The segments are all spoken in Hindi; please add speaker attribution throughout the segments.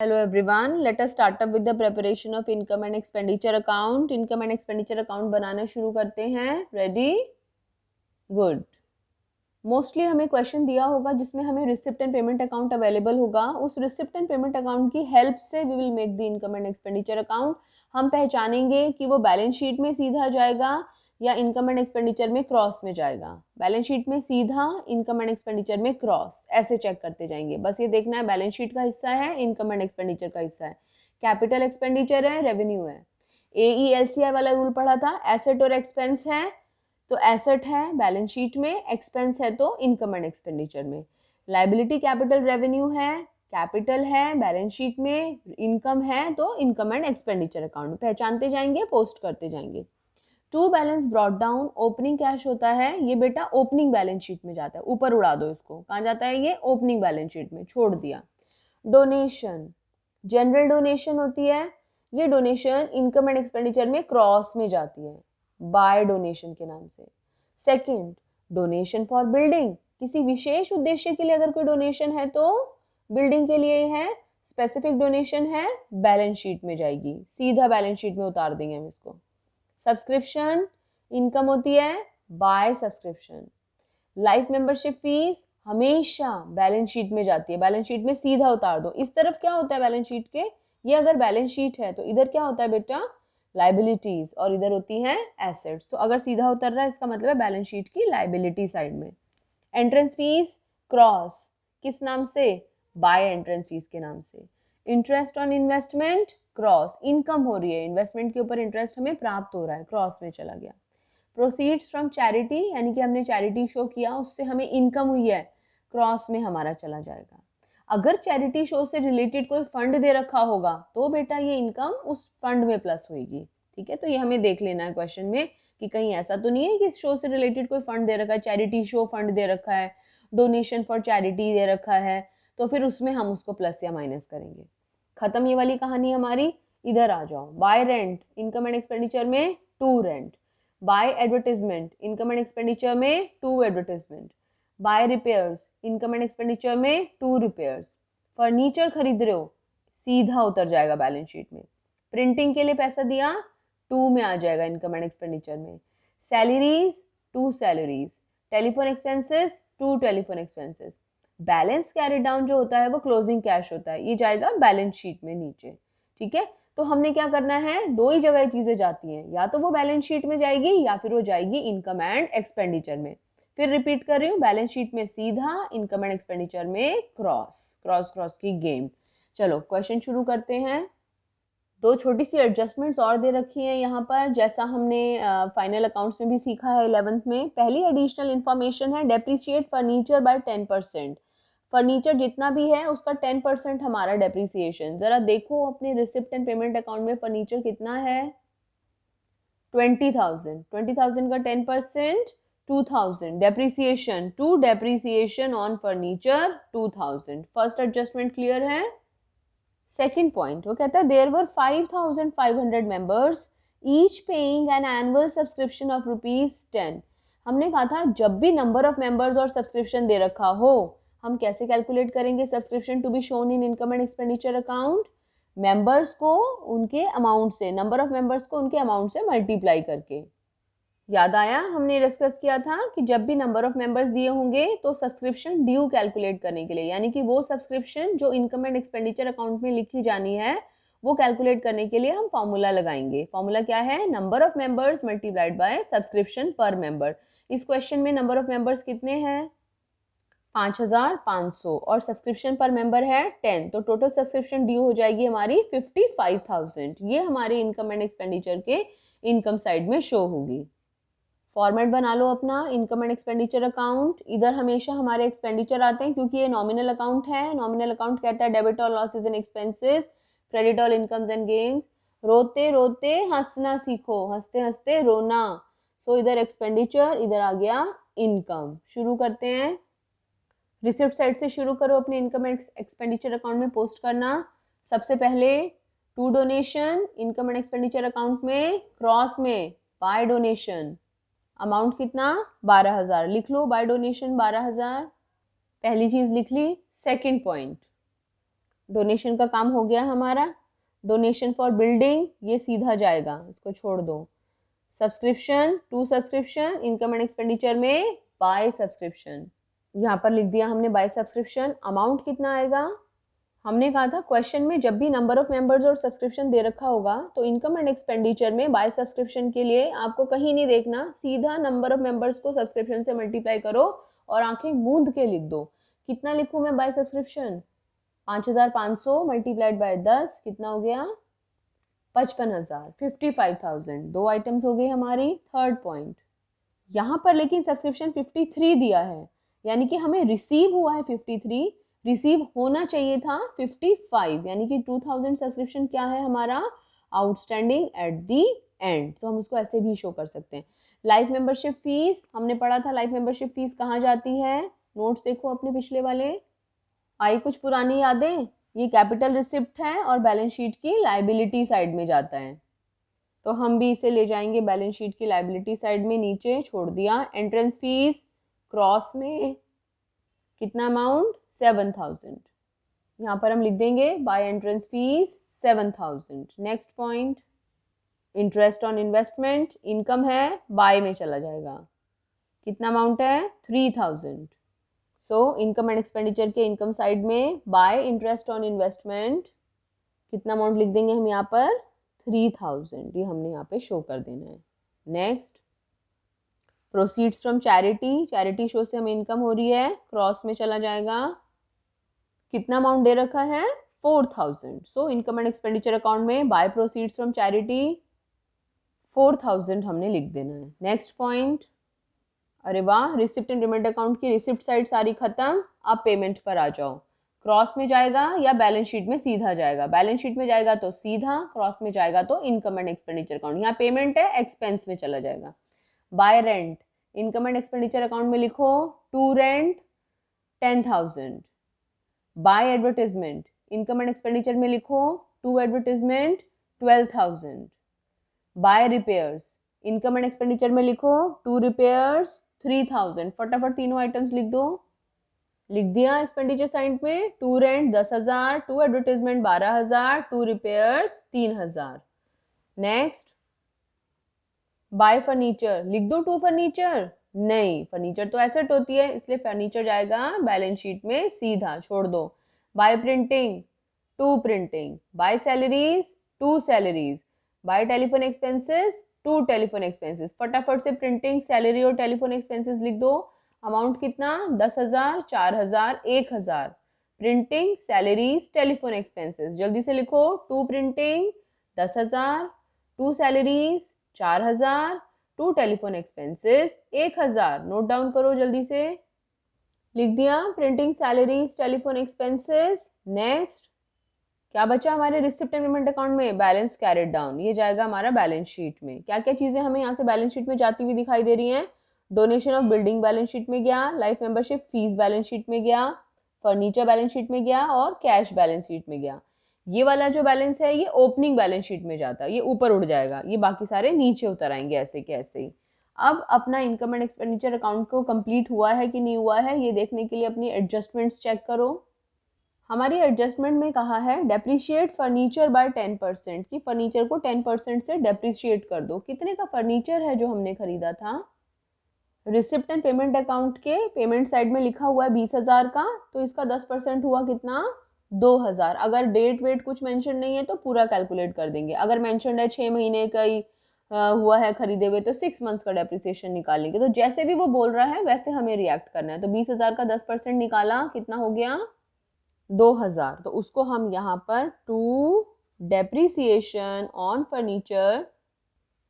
Speaker 1: Hello everyone, let us start up with the preparation of income and expenditure account. Income and expenditure account बनाना शुरू करते हैं. Ready? Good. मोस्टली हमें क्वेश्चन दिया होगा जिसमें हमें receipt and payment account available होगा. उस रिसिप्ट एंड पेमेंट अकाउंट की हेल्प से we will make the income and expenditure account. हम पहचानेंगे कि वो बैलेंस शीट में सीधा जाएगा या इनकम एंड एक्सपेंडिचर में क्रॉस में जाएगा. बैलेंस शीट में सीधा, इनकम एंड एक्सपेंडिचर में क्रॉस, ऐसे चेक करते जाएंगे. बस ये देखना है बैलेंस शीट का हिस्सा है, इनकम एंड एक्सपेंडिचर का हिस्सा है, कैपिटल एक्सपेंडिचर है, रेवेन्यू है. AELCR वाला रूल पढ़ा था, एसेट और एक्सपेंस है तो एसेट है बैलेंस शीट में, एक्सपेंस है तो इनकम एंड एक्सपेंडिचर में. लाइबिलिटी कैपिटल रेवेन्यू है, कैपिटल है बैलेंस शीट में, इनकम है तो इनकम एंड एक्सपेंडिचर अकाउंट में. पहचानते जाएंगे, पोस्ट करते जाएंगे. To balance brought down, opening cash होता है, ये बेटा ओपनिंग बैलेंस शीट में जाता है. ऊपर उड़ा दो इसको, कहाँ जाता है ये? ओपनिंग बैलेंस शीट में, छोड़ दिया. डोनेशन, जनरल डोनेशन होती है, ये डोनेशन इनकम एंड एक्सपेंडिचर में क्रॉस में जाती है, बाय डोनेशन के नाम से. सेकंड, डोनेशन फॉर बिल्डिंग, किसी विशेष उद्देश्य के लिए अगर कोई डोनेशन है तो बिल्डिंग के लिए है. स्पेसिफिक डोनेशन है, बैलेंस शीट में जाएगी, सीधा बैलेंस शीट में उतार देंगे हम इसको. सब्सक्रिप्शन, इनकम होती है by subscription. Life membership fees हमेशा बैलेंस शीट में जाती है, बैलेंस शीट में सीधा उतार दो. इस तरफ क्या होता है बैलेंस शीट के? ये अगर बैलेंस शीट है तो इधर क्या होता है बेटा? लाइबिलिटीज, और इधर होती है एसेट्स. तो अगर सीधा उतर रहा है इसका मतलब है बैलेंस शीट की लाइबिलिटी साइड में. एंट्रेंस फीस क्रॉस, किस नाम से? बाय एंट्रेंस फीस के नाम से. Interest on investment cross, income हो रही है, इन्वेस्टमेंट के ऊपर इंटरेस्ट हमें प्राप्त हो रहा है, क्रॉस में चला गया. प्रोसीड्स फ्रॉम चैरिटी, यानी कि हमने चैरिटी शो किया, उससे हमें इनकम हुई है, क्रॉस में हमारा चला जाएगा. अगर चैरिटी शो से रिलेटेड कोई फंड दे रखा होगा तो बेटा ये इनकम उस फंड में प्लस होगी. ठीक है, तो ये हमें देख लेना है क्वेश्चन में कि कहीं ऐसा तो नहीं है कि इस शो से रिलेटेड कोई फंड दे रखा है, चैरिटी शो फंड दे रखा है, डोनेशन फॉर चैरिटी दे रखा है, तो फिर उसमें हम उसको प्लस या माइनस करेंगे. खत्म ये वाली कहानी हमारी. इधर आ जाओ. By rent, income and expenditure में to rent. By advertisement, income and expenditure में to advertisement. By repairs, income and expenditure में टू रिपेयर्स. फर्नीचर खरीद रहे हो, सीधा उतर जाएगा बैलेंस शीट में. प्रिंटिंग के लिए पैसा दिया, टू में आ जाएगा इनकम एंड एक्सपेंडिचर में. Salaries, to salaries. Telephone expenses, to telephone expenses. Balance carry down जो होता है वो क्लोजिंग कैश होता है, ये जाएगा बैलेंस शीट में नीचे. ठीक है, तो हमने क्या करना है, दो ही जगह चीजें जाती हैं, या तो वो बैलेंस शीट में जाएगी या फिर वो जाएगी इनकम एंड एक्सपेंडिचर में. फिर रिपीट कर रही हूँ, बैलेंस शीट में सीधा, इनकम एंड एक्सपेंडिचर में क्रॉस. क्रॉस क्रॉस की गेम. चलो क्वेश्चन शुरू करते हैं. दो छोटी सी एडजस्टमेंट्स और दे रखी हैं यहाँ पर, जैसा हमने फाइनल अकाउंट्स में भी सीखा है 11th में. पहली एडिशनल इन्फॉर्मेशन है, डेप्रिशिएट फर्नीचर बाय 10%. फर्नीचर जितना भी है उसका 10% हमारा डेप्रिसिएशन. जरा देखो अपने रिसिप्ट एंड पेमेंट अकाउंट में फर्नीचर कितना है? 20,000. 20,000 का 10% 2,000. Depreciation, to depreciation on furniture 2,000. First adjustment clear है. सेकेंड पॉइंट वो कहता है there were 5,500 members each paying an annual subscription of ₹10. हमने कहा था जब भी नंबर ऑफ मेंबर्स और सब्सक्रिप्शन दे रखा हो, हम कैसे कैलकुलेट करेंगे subscription to be shown in income and expenditure account? Members को उनके अमाउंट से, नंबर ऑफ मेंबर्स को उनके अमाउंट से मल्टीप्लाई करके. याद आया, हमने डिस्कस किया था कि जब भी नंबर ऑफ मेंबर्स दिए होंगे तो सब्सक्रिप्शन ड्यू कैलकुलेट करने के लिए, यानी कि वो सब्सक्रिप्शन जो इनकम एंड एक्सपेंडिचर अकाउंट में लिखी जानी है वो कैलकुलेट करने के लिए हम फॉर्मूला लगाएंगे. फॉर्मूला क्या है? Number of members multiplied by subscription पर मेंबर. इस क्वेश्चन में नंबर ऑफ मेंबर्स कितने हैं? 5,500 और सब्सक्रिप्शन पर मेंबर है 10, तो टोटल सब्सक्रिप्शन ड्यू हो जाएगी हमारी 55,000. ये हमारे इनकम एंड एक्सपेंडिचर के इनकम साइड में शो होगी. फॉर्मेट बना लो अपना इनकम एंड एक्सपेंडिचर अकाउंट. इधर हमेशा हमारे एक्सपेंडिचर आते हैं क्योंकि ये नॉमिनल अकाउंट है. नॉमिनल अकाउंट कहता है debit all losses and expenses, credit all incomes and gains. रोते रोते हंसना सीखो, हंसते हंसते रोना. सो इधर एक्सपेंडिचर, इधर आ गया इनकम. शुरू करते हैं. रिसिप्ट साइड से शुरू करो अपने इनकम एंड एक्सपेंडिचर अकाउंट में पोस्ट करना. सबसे पहले to donation income and expenditure account में, क्रॉस में बाय डोनेशन. अमाउंट कितना? 12,000. लिख लो बाय डोनेशन 12,000. पहली चीज लिख ली. सेकंड पॉइंट, डोनेशन का काम हो गया हमारा। डोनेशन फॉर बिल्डिंग ये सीधा जाएगा, इसको छोड़ दो। Subscription to subscription, income and expenditure में बाय सब्सक्रिप्शन, यहाँ पर लिख दिया हमने बाय सब्सक्रिप्शन। अमाउंट कितना आएगा, हमने कहा था क्वेश्चन में जब भी नंबर ऑफ मेंबर्स और सब्सक्रिप्शन दे रखा होगा तो इनकम एंड एक्सपेंडिचर में बाय सब्सक्रिप्शन के लिए आपको कहीं नहीं देखना, सीधा नंबर ऑफ मेंबर्स को सब्सक्रिप्शन से मल्टीप्लाई करो और आंखें मूंद के लिख दो। कितना लिखूं मैं बाय सब्सक्रिप्शन, 5500 मल्टीप्लाइड बाय 10 कितना हो गया, 55,000, 55,000। दो आइटम्स हो गई हमारी। थर्ड पॉइंट, यहाँ पर लेकिन सब्सक्रिप्शन 53 दिया है, यानी कि हमें रिसीव हुआ है 53, रिसीव होना चाहिए था 55, यानी कि 2000 सब्सक्रिप्शन क्या है हमारा, आउटस्टैंडिंग एट दी एंड। तो हम उसको ऐसे भी शो कर सकते हैं। लाइफ मेंबरशिप फीस हमने पढ़ा था, लाइफ मेंबरशिप फीस कहाँ जाती है, नोट्स देखो अपने पिछले वाले। आई कुछ पुरानी यादें, ये कैपिटल रिसिप्ट है और बैलेंस शीट की लाइबिलिटी साइड में जाता है, तो हम भी इसे ले जाएंगे बैलेंस शीट की लाइबिलिटी साइड में, नीचे छोड़ दिया। एंट्रेंस फीस क्रॉस में कितना अमाउंट, 7000, यहाँ पर हम लिख देंगे by entrance fees 7000। Next point, interest on investment, income है बाय में चला जाएगा, कितना अमाउंट है 3000। सो इनकम एंड एक्सपेंडिचर के इनकम साइड में बाय इंटरेस्ट ऑन इन्वेस्टमेंट कितना अमाउंट लिख देंगे हम यहाँ पर 3000, ये हमने यहाँ पे शो कर देना है। Next, proceeds from charity, charity show से हमें इनकम हो रही है, क्रॉस में चला जाएगा, कितना अमाउंट दे रखा है 4000। सो इनकम एंड एक्सपेंडिचर अकाउंट में बाय प्रोसीड्स फ्रॉम चैरिटी 4000 हमने लिख देना है। नेक्स्ट पॉइंट, अरे वाह, रिसिप्ट एंड पेमेंट अकाउंट की रिसिप्ट साइड सारी खत्म, अब पेमेंट पर आ जाओ। क्रॉस में जाएगा या बैलेंस शीट में सीधा जाएगा, बैलेंस शीट में जाएगा तो सीधा, क्रॉस में जाएगा तो इनकम एंड एक्सपेंडिचर अकाउंट। यहाँ पेमेंट है, एक्सपेंस में चला जाएगा। By rent, income and expenditure account में लिखो to rent 10,000। By advertisement, income and expenditure में लिखो to advertisement 12,000। By repairs, income and expenditure में लिखो टू रिपेयर्स 3000। फटाफट तीनों आइटम्स लिख दो। लिख दिया एक्सपेंडिचर साइड में, to rent 10,000, to advertisement 12,000, to repairs 3,000। Next, by furniture, लिख दो टू फर्नीचर, नहीं, फर्नीचर तो एसेट होती है इसलिए फर्नीचर जाएगा बैलेंस शीट में सीधा, छोड़ दो। By printing, to printing. By salaries, to salaries. By telephone expenses, to telephone expenses. फटाफट से प्रिंटिंग, सैलरी और टेलीफोन एक्सपेंसेस लिख दो। अमाउंट कितना, 10,000, 4,000, 1,000। प्रिंटिंग, सैलरीज, टेलीफोन एक्सपेंसेस, जल्दी से लिखो। To printing 10,000, to salaries 4,000, to telephone expenses 1,000। Note down करो जल्दी से। लिख दिया printing, salaries, telephone expenses. Next, क्या बचा हमारे रिसिप्ट एंड पेमेंट अकाउंट में, बैलेंस कैरिड डाउन, ये जाएगा हमारा बैलेंस शीट में। क्या क्या चीजें हमें यहाँ से बैलेंस शीट में जाती हुई दिखाई दे रही हैं, donation of building balance sheet में गया, life membership fees balance sheet में गया, फर्नीचर बैलेंस शीट में गया और कैश बैलेंस शीट में गया। ये वाला जो बैलेंस है ये ओपनिंग बैलेंस शीट में जाता है, ये ऊपर उड़ जाएगा, ये बाकी सारे नीचे उतर आएंगे ऐसे के ऐसे ही। अब अपना इनकम एंड एक्सपेंडिचर अकाउंट को कंप्लीट हुआ है कि नहीं हुआ है ये देखने के लिए अपनी एडजस्टमेंट्स चेक करो। हमारी एडजस्टमेंट में कहा है डेप्रिशिएट फर्नीचर बाय 10%, कि फर्नीचर को 10% से डेप्रिशिएट कर दो। कितने का फर्नीचर है जो हमने खरीदा था, रिसिप्ट एंड पेमेंट अकाउंट के पेमेंट साइड में लिखा हुआ है 20,000 का, तो इसका 10% हुआ कितना, 2,000। अगर डेट वेट कुछ मेंशन नहीं है तो पूरा कैलकुलेट कर देंगे, अगर मेंशन है 6 महीने का ही हुआ है खरीदे हुए तो 6 मंथ्स का डेप्रिसिएशन निकालेंगे। तो जैसे भी वो बोल रहा है वैसे हमें रिएक्ट करना है। तो 20,000 का 10% निकाला, कितना हो गया 2,000। तो उसको हम यहाँ पर टू डेप्रिसिएशन ऑन फर्नीचर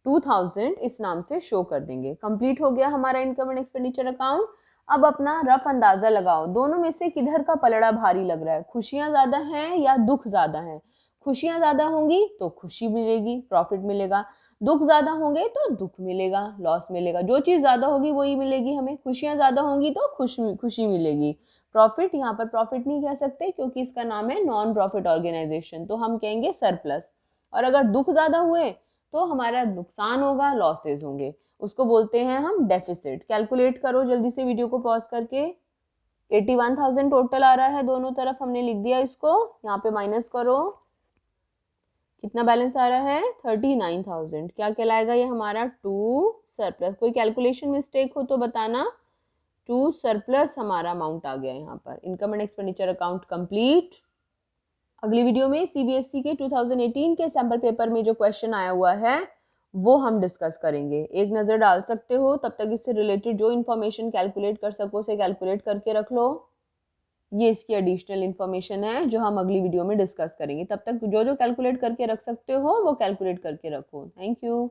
Speaker 1: 2000 इस नाम से शो कर देंगे। कंप्लीट हो गया हमारा इनकम एंड एक्सपेंडिचर अकाउंट। अब अपना रफ अंदाजा लगाओ, दोनों में से किधर का पलड़ा भारी लग रहा है, खुशियां ज्यादा हैं या दुख ज्यादा हैं। खुशियां ज्यादा होंगी तो खुशी मिलेगी, प्रॉफिट मिलेगा। दुख ज्यादा होंगे तो दुख मिलेगा, लॉस मिलेगा। जो चीज ज्यादा होगी वही मिलेगी हमें। खुशियां ज्यादा होंगी तो खुशी मिलेगी। प्रॉफिट, यहाँ पर प्रॉफिट नहीं कह सकते क्योंकि इसका नाम है नॉन प्रॉफिट ऑर्गेनाइजेशन, तो हम कहेंगे सरप्लस। और अगर दुख ज्यादा हुए तो हमारा नुकसान होगा, लॉसेज होंगे, उसको बोलते हैं हम डेफिसिट। कैलकुलेट करो जल्दी से वीडियो को पॉज करके। 81,000 टोटल आ रहा है, दोनों तरफ हमने लिख दिया इसको, यहाँ पे माइनस करो, कितना बैलेंस आ रहा है 39,000। क्या कहलाएगा ये हमारा टू सरप्लस। कोई कैलकुलेशन मिस्टेक हो तो बताना। टू सरप्लस हमारा अमाउंट आ गया यहाँ पर। Income and expenditure account complete. अगली वीडियो में सीबीएसई के 2018 के सैम्पल पेपर में जो क्वेश्चन आया हुआ है वो हम डिस्कस करेंगे। एक नज़र डाल सकते हो, तब तक इससे रिलेटेड जो इन्फॉर्मेशन कैलकुलेट कर सको उसे कैलकुलेट करके रख लो। ये इसकी एडिशनल इन्फॉर्मेशन है जो हम अगली वीडियो में डिस्कस करेंगे। तब तक जो जो कैलकुलेट करके रख सकते हो वो कैलकुलेट करके रखो। Thank you.